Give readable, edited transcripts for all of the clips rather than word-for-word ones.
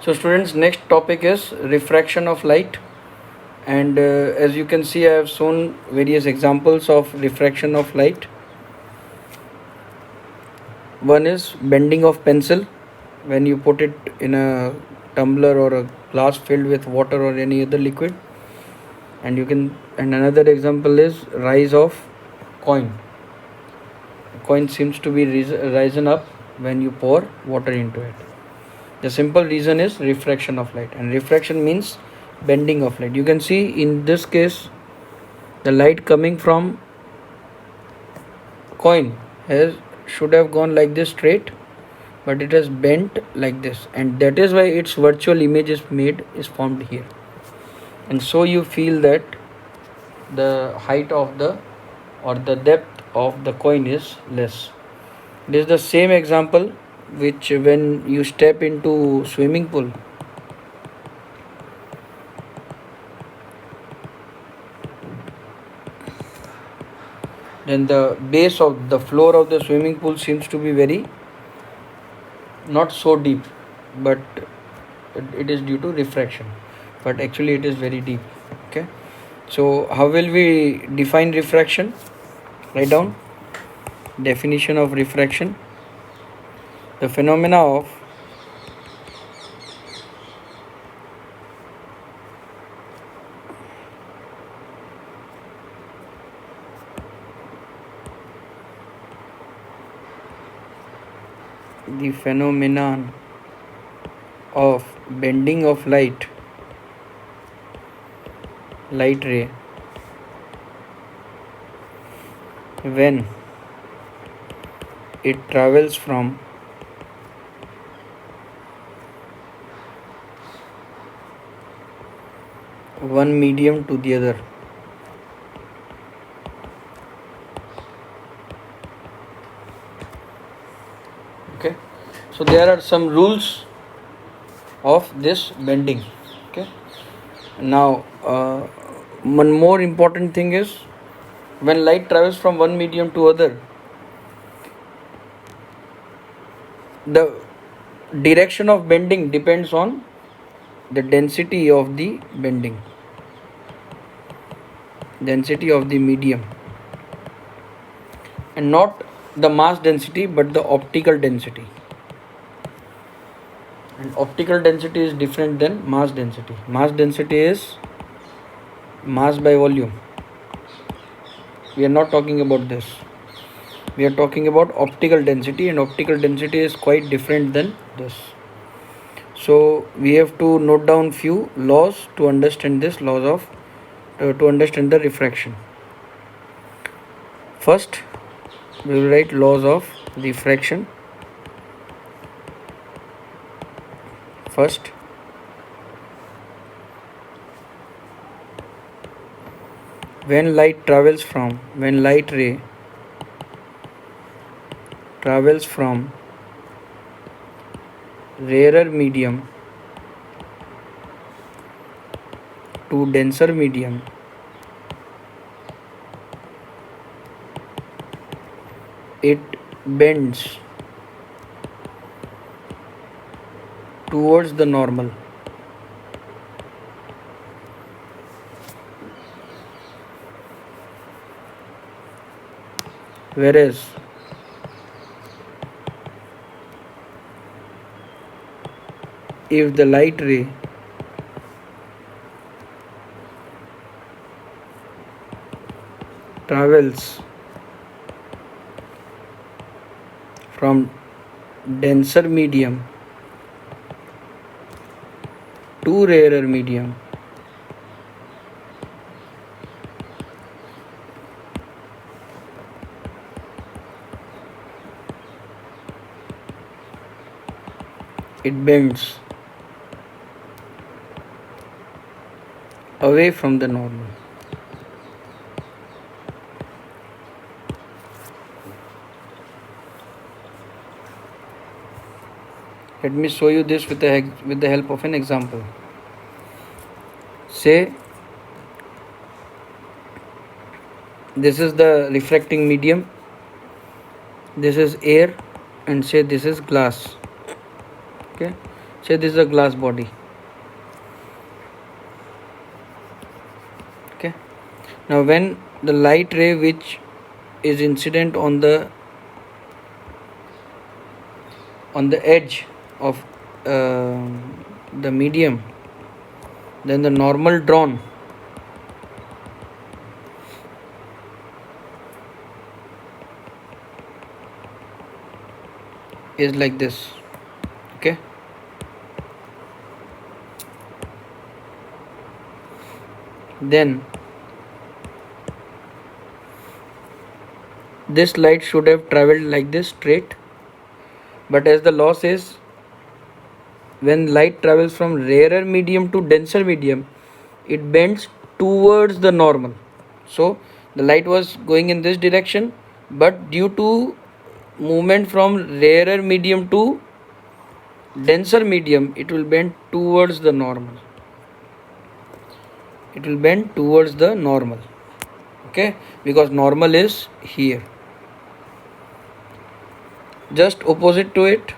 So students, next topic is refraction of light, and as you can see, I have shown various examples of refraction of light. One is bending of pencil. When you put it in a tumbler or a glass filled with water or any other liquid, and another example is rise of coin. Coin seems to be risen up when you pour water into it. The simple reason is refraction of light, and refraction means bending of light. You can see in this case the light coming from coin should have gone like this straight, but it has bent like this, and that is why its virtual image is formed here. And so you feel that the height of the depth of the coin is less. This is the same example which when you step into swimming pool, then the base of the floor of the swimming pool seems to be very not so deep, but it is due to refraction, but actually it is very deep. Okay, so how will we define refraction? Write down definition of refraction: the phenomena of the phenomenon of bending of light ray when it travels from one medium to the other. Okay, so there are some rules of this bending. Okay, now one more important thing is when light travels from one medium to other, the direction of bending depends on the density of the medium, and not the mass density but the optical density. And optical density is different than mass density. Mass density is mass by volume. We are not talking about this. We are talking about optical density, and optical density is quite different than this. So we have to note down few laws to understand this to understand the refraction. First, we will write laws of refraction. First, when light ray travels from rarer medium to denser medium, it bends towards the normal. Whereas if the light ray travels from denser medium to rarer medium, it bends away from the normal. Let me show you this with the help of an example. Say this is the refracting medium, this is air, and say this is glass. Okay, Say this is a glass body. Okay. Now when the light ray which is incident on the edge of the medium, then the normal drawn is like this. Okay. Then this light should have traveled like this straight, but as the law says, when light travels from rarer medium to denser medium, it bends towards the normal. So the light was going in this direction, but due to movement from rarer medium to denser medium, it will bend towards the normal. It will bend towards the normal. Okay, because normal is here. Just opposite to it,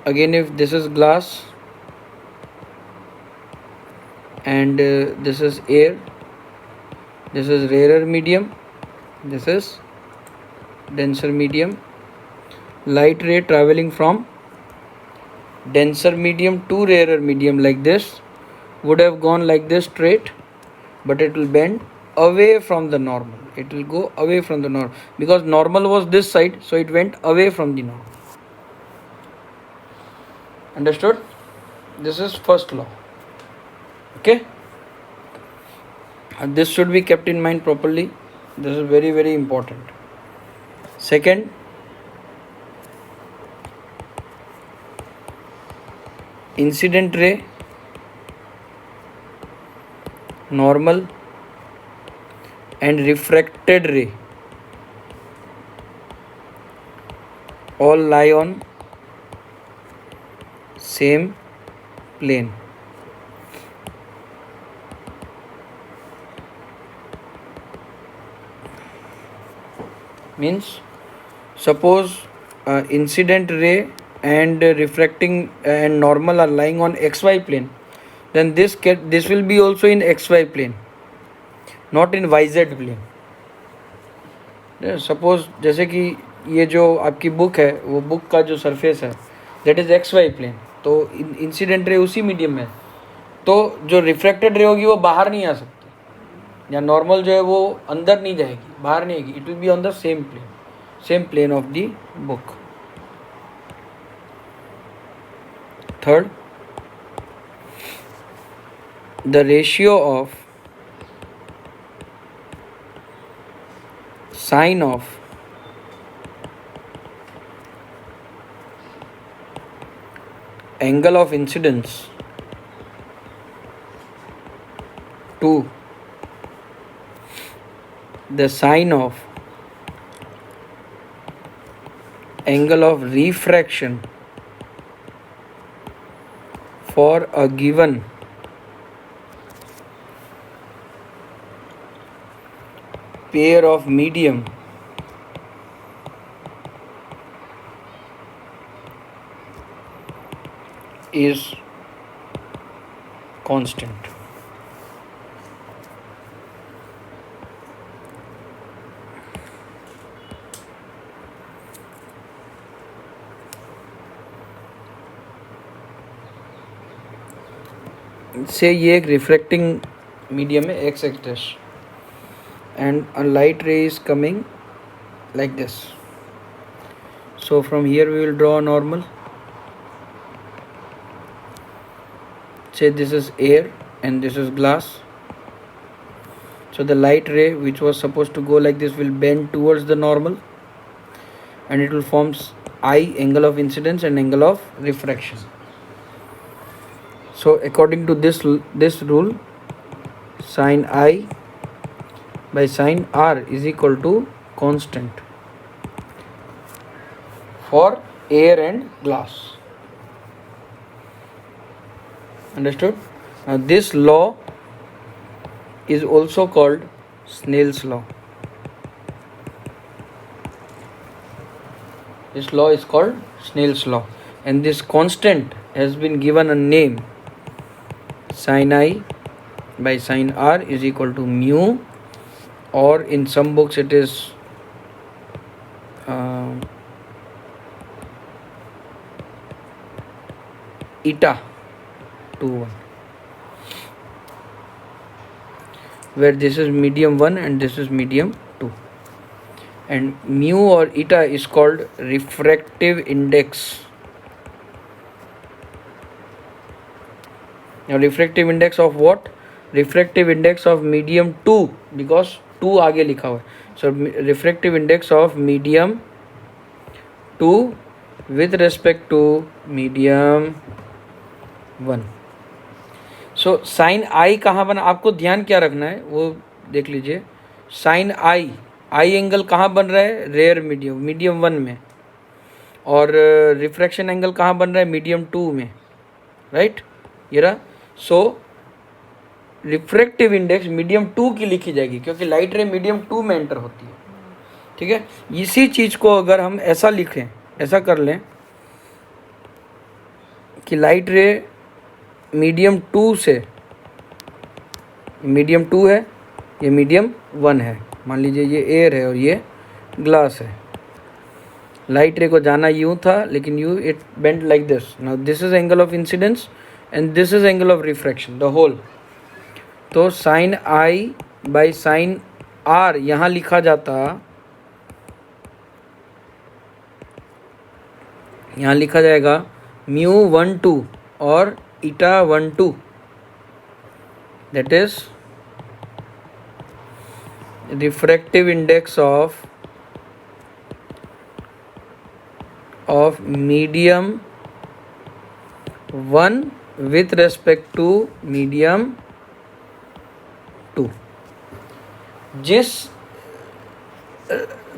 again, if this is glass and this is air, this is rarer medium, this is denser medium, light ray traveling from denser medium to rarer medium like this would have gone like this straight, but it will bend away from the normal. It will go away from the normal because normal was this side, so it went away from the normal. Understood? This is first law. Okay, and this should be kept in mind properly. This is very, very important. Second, incident ray, normal and refracted ray all lie on same plane. Means suppose incident ray and refracting and normal are lying on xy plane, then this will be also in xy plane, not in yz plane. Suppose जैसे कि ये जो आपकी book है, वो book का जो surface है that is X Y plane, तो इंसिडेंट रे उसी मीडियम में, तो जो रिफ्रैक्टेड रे होगी वो बाहर नहीं आ सकती, या नॉर्मल जो है वो अंदर नहीं जाएगी, बाहर नहीं आएगी, it will be on the same plane of the book. Third, the ratio of sine of angle of incidence to the sine of angle of refraction for a given pair of medium is constant. से ये एक reflecting medium है x x dash, and a light ray is coming like this. So from here we will draw a normal. Say this is air and this is glass. So the light ray which was supposed to go like this will bend towards the normal, and it will form I, angle of incidence, and angle of refraction. So according to this rule, sin I by sin R is equal to constant for air and glass. Understood? Now this law is also called Snell's law. This law is called Snell's law, and this constant has been given a name. Sin I by sin R is equal to mu, or in some books it is eta 2 1, where this is medium 1 and this is medium 2, and mu or eta is called refractive index. Now refractive index of what? Refractive index of medium 2, because 2 आगे लिखा हुआ है. So refractive index of medium 2 with respect to medium 1. So sin I कहाँ बना, आपको ध्यान क्या रखना है वो देख लीजिए. sin I एंगल कहाँ बन रहा है? रेयर मीडियम 1 में, और रिफ्रैक्शन एंगल कहाँ बन रहा है? मीडियम 2 में, राइट. ये रहा. सो रिफ्रैक्टिव इंडेक्स मीडियम 2 की लिखी जाएगी, क्योंकि लाइट रे मीडियम 2 में एंटर होती है. ठीक है. इसी चीज़ को अगर हम ऐसा लिखें, ऐसा कर लें कि लाइट रे मीडियम 2 से, मीडियम 2 है, ये मीडियम 1 है. मान लीजिए ये एयर है और ये ग्लास है. लाइट रे को जाना यूँ था, लेकिन you it bent like this. Now this is angle of incidence and this is angle of refraction, the whole. तो sine I by sine R यहाँ लिखा जाता, यहाँ लिखा जाएगा म्यू 1 2 और ईटा 1 2, that is refractive index of medium 1 with respect to medium 2. जिस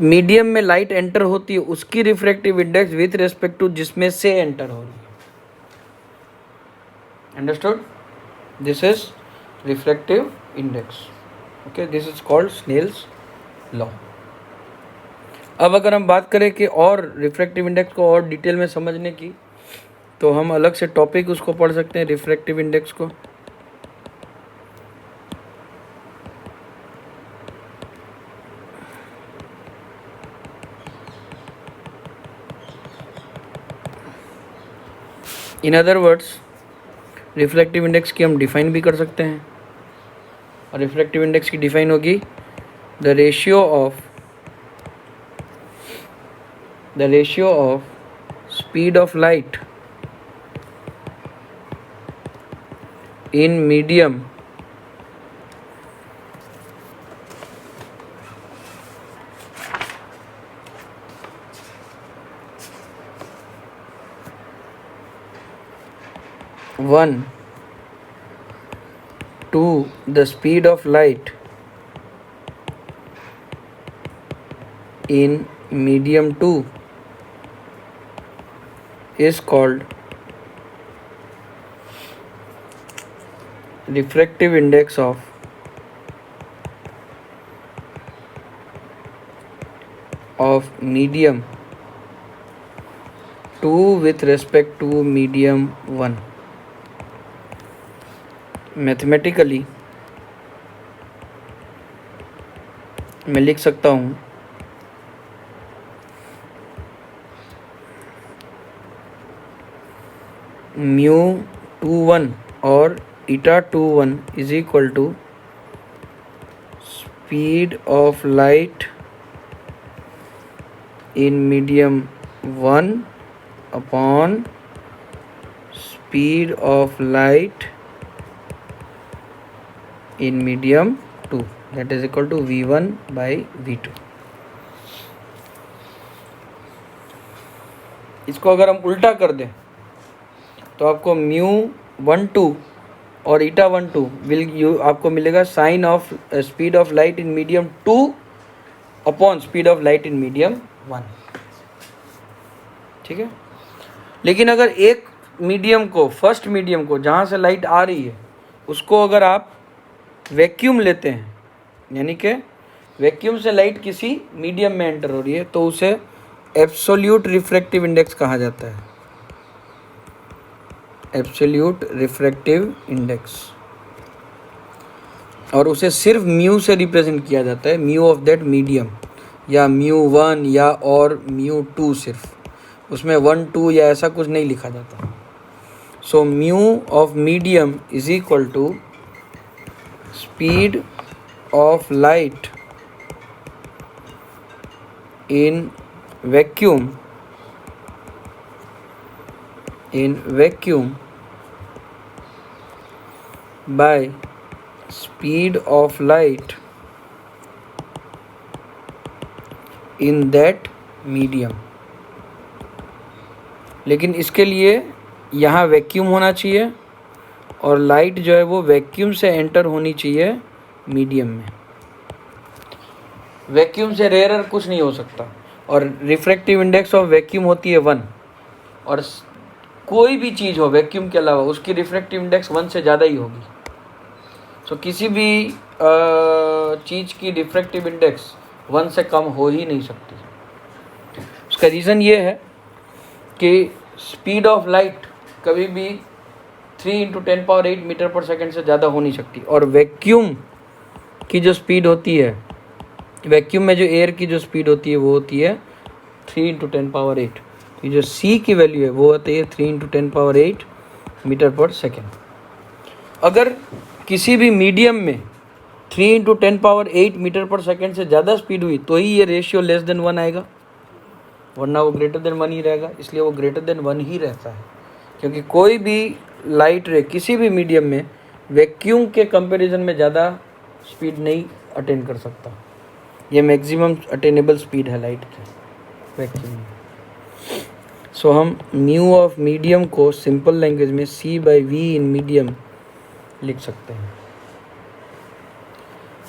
medium में लाइट एंटर होती है उसकी refractive index with respect to जिसमें से एंटर हो रही है. Understood? This is refractive index. Okay, this is called Snell's law. अब अगर हम बात करें कि और रिफ्रैक्टिव इंडेक्स को और डिटेल में समझने की, तो हम अलग से टॉपिक उसको पढ़ सकते हैं, रिफ्रैक्टिव इंडेक्स को. In other words, refractive index की हम डिफाइन भी कर सकते हैं, और रिफ्रैक्टिव इंडेक्स की डिफाइन होगी the ratio of speed of light in medium one to the speed of light in medium 2 is called refractive index of medium 2 with respect to medium 1. Mathematically मैं लिख सकता हूँ म्यू 2 1 और eta 2 1 is equal to speed of light in medium 1 upon speed of light in medium 2, that is equal to V1 by V2. इसको अगर हम उल्टा कर दें तो आपको म्यू 1 2 और ईटा 1 2 आपको मिलेगा sine of speed of light in medium 2 upon speed of light in medium 1. ठीक है. लेकिन अगर एक मीडियम को, फर्स्ट मीडियम को जहाँ से लाइट आ रही है, उसको अगर आप वैक्यूम लेते हैं, यानी कि वैक्यूम से लाइट किसी मीडियम में एंटर हो रही है, तो उसे एब्सोल्यूट रिफ्रैक्टिव इंडेक्स कहा जाता है, एब्सोल्यूट रिफ्रैक्टिव इंडेक्स, और उसे सिर्फ म्यू से रिप्रेजेंट किया जाता है, म्यू ऑफ दैट मीडियम, या μ1 या और μ2, सिर्फ उसमें 1 2 या ऐसा कुछ नहीं लिखा जाता। So mu of medium is equal to speed of light in vacuum by speed of light in that medium. लेकिन इसके लिए यहाँ वैक्यूम होना चाहिए और लाइट जो है वो वैक्यूम से एंटर होनी चाहिए मीडियम में। वैक्यूम से रेयर कुछ नहीं हो सकता। और रिफ्रैक्टिव इंडेक्स ऑफ वैक्यूम होती है 1, और कोई भी चीज़ हो वैक्यूम के अलावा उसकी रिफ्रैक्टिव इंडेक्स 1 से ज़्यादा ही होगी। सो किसी भी चीज़ की रिफ्रैक्टिव इंडेक्स 1 से कम हो ही नहीं सकती। उसका रीज़न ये है कि स्पीड ऑफ लाइट कभी भी 3 × 10⁸ मीटर पर सेकेंड से ज़्यादा हो नहीं सकती। और वैक्यूम की जो स्पीड होती है, वैक्यूम में जो एयर की जो स्पीड होती है वो होती है 3 × 10⁸। तो जो c की वैल्यू है वो होती है 3 × 10⁸ मीटर पर सेकेंड। अगर किसी भी मीडियम में 3 × 10⁸ मीटर पर सेकेंड से ज़्यादा स्पीड हुई तो ही ये रेशियो लेस देन 1 आएगा, वरना वो ग्रेटर देन 1 ही रहेगा। इसलिए वो ग्रेटर देन 1 ही रहता है, क्योंकि कोई भी लाइट रे किसी भी मीडियम में वैक्यूम के कंपैरिजन में ज़्यादा स्पीड नहीं अटेन कर सकता। ये मैक्सिमम अटेनेबल स्पीड है लाइट की वैक्यूम में। सो हम म्यू ऑफ मीडियम को सिंपल लैंग्वेज में c/v इन मीडियम लिख सकते हैं।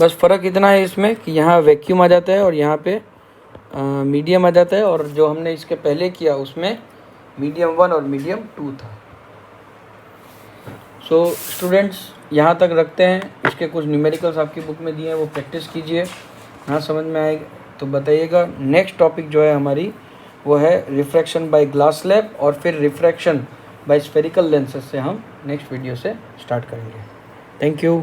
बस फ़र्क इतना है इसमें कि यहाँ वैक्यूम आ जाता है और यहाँ पे मीडियम आ जाता है, और जो हमने इसके पहले किया उसमें मीडियम 1 और मीडियम 2 था। सो स्टूडेंट्स यहाँ तक रखते हैं। इसके कुछ न्यूमेरिकल्स आपकी बुक में दिए हैं, वो प्रैक्टिस कीजिए। हाँ समझ में आएगा तो बताइएगा। नेक्स्ट टॉपिक जो है हमारी वो है रिफ्रैक्शन बाय ग्लास स्लैब, और फिर रिफ्रैक्शन बाय स्फेरिकल लेंसेज से हम नेक्स्ट वीडियो से स्टार्ट करेंगे। Thank you.